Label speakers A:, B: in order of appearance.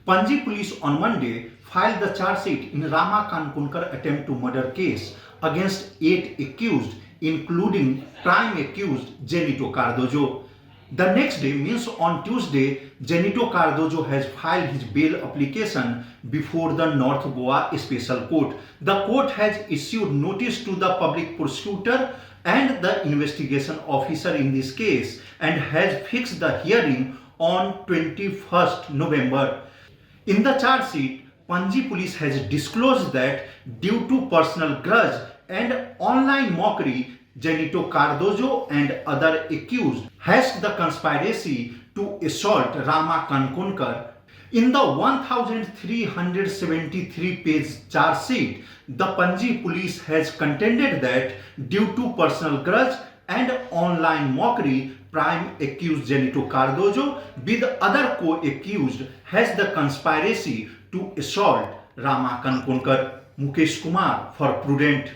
A: Panji police on Monday filed the charge sheet in Rama Kankonkar attempt to murder case against 8 accused, including prime accused Zenito Cardozo. The next day, means on Tuesday, Zenito Cardozo has filed his bail application before the North Goa Special Court. The court has issued notice to the public prosecutor and the investigation officer in this case and has fixed the hearing on 21st November. In the charge sheet, Panji police has disclosed that due to personal grudge and online mockery, Zenito Cardozo and other accused hatched the conspiracy to assault Rama Kankonkar. In the 1373-page charge sheet, the Panji police has contended that due to personal grudge and online mockery, prime accused Zenito Cardozo with other co-accused has the conspiracy to assault Rama Kankonkar. Mukesh Kumar for Prudent.